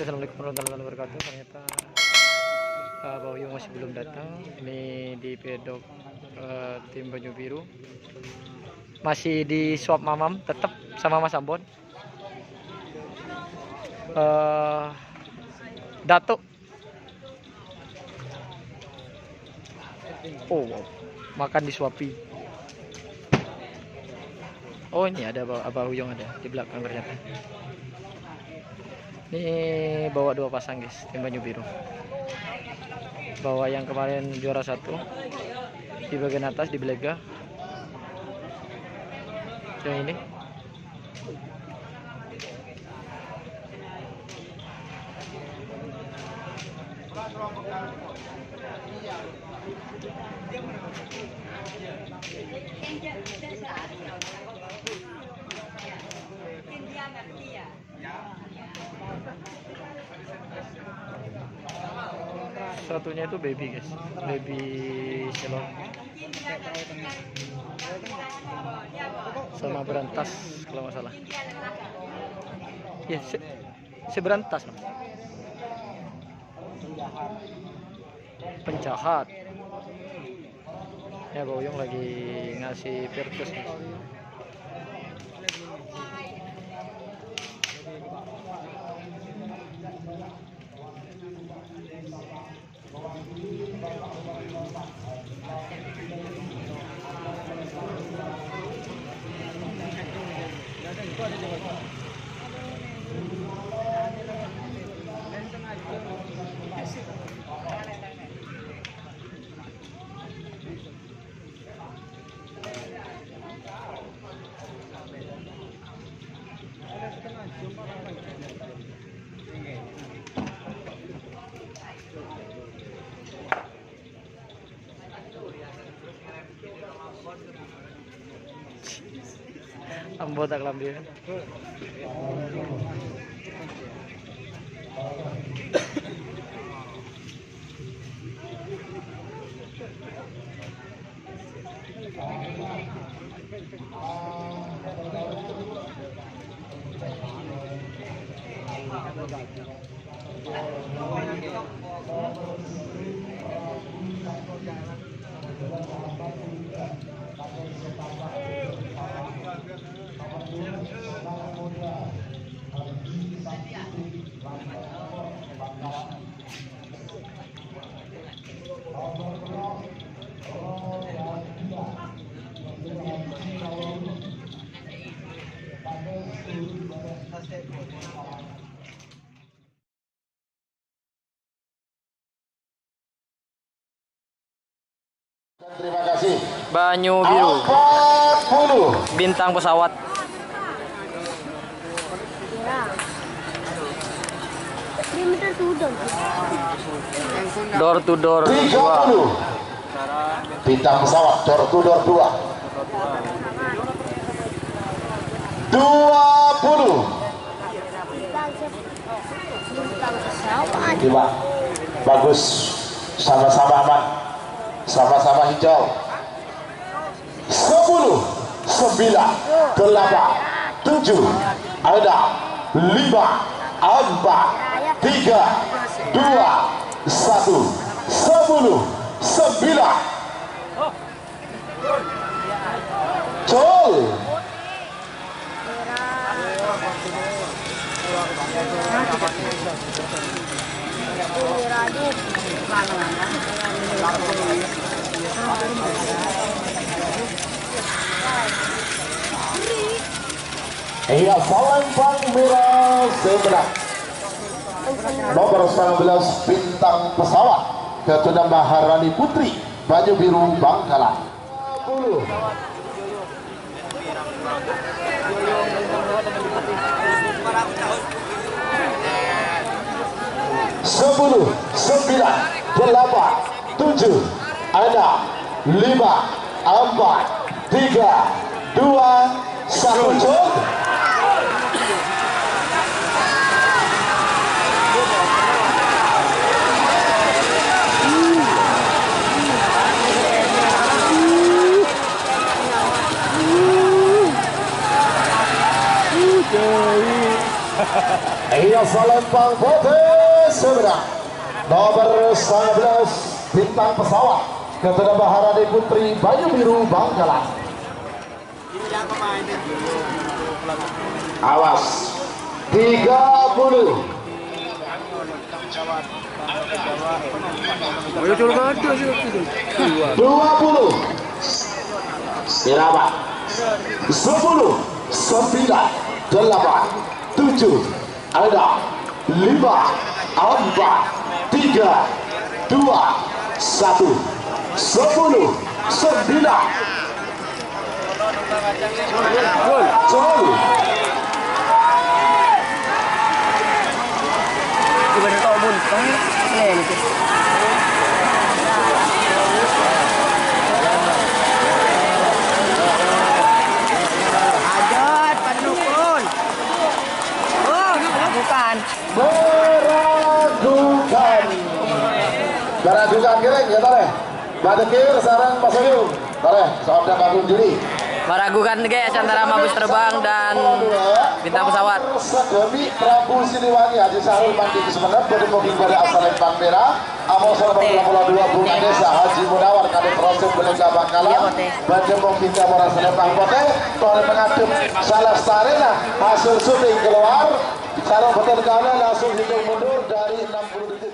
Assalamualaikum warahmatullahi wabarakatuh. Ternyata Pak Uyung masih belum datang. Ini di pedok tim Baju Biru. Masih di swap mamam tetap sama Mas Ambon. Datuk. Oh, wow. Makan disuapi. Oh, ini ada Abah Uyung ada di belakang ternyata. Ini bawa 2 pasang guys, tim Baju Biru. Bawa yang kemarin juara 1 di bagian atas di belega. Yang ini. Satunya itu baby guys, baby selon sama berantas kalau nggak salah. Ya, seberantas no? Penjahat. Ya, Pak Uyung lagi ngasih virtus guys. Ambo tak lambi. Terima kasih. Banyu Biru. 40. Bintang pesawat. Door to door 2. 30. Bintang pesawat door to door 2. 20. Coba. Bagus. Sama-sama aman. Sama-sama hijau. 10, 9, 8, 7, ada 5, 4, 3, 2, 1, 10, 9. Col. Iya, Palembang merah sebelah. Nomor 19 bintang pesawat Ketua Maharani Putri Baju Biru Bangkalan. 10, 9, 8, 7, 6, 5, 4, 3, 2, 1, col. Iya Salembang Putih Semena nomor 19 bintang pesawat Ketua Maharani Putri Banyu Biru Bangkalan. Awas 30 20 Irabat 10 9 8 7 ada 5 4 3 2 1 10 9 Gol. Gimana tau bun? Ajat penukun. Oh, bukan. Meragukan kering ya tare. Badekir sarang Mas Ayu. Tare, saudara Bagung Juli. Meragukan guys antara Mabus Terbang dan bintang pesawat. Demi Prabu Siliwangi Haji Sahrul Mandi Kesemenep dari Mogi pada asal Lembang Merah. Amosor Bola 2 Bunga Desa Haji Munawar Kadep Proses Belega Bangkalan. Baca Mogi Kamora Selembang Pote. Tore pengadep salah starena hasil syuting keluar. Sarung betul kanan langsung hitung mundur dari 60 detik.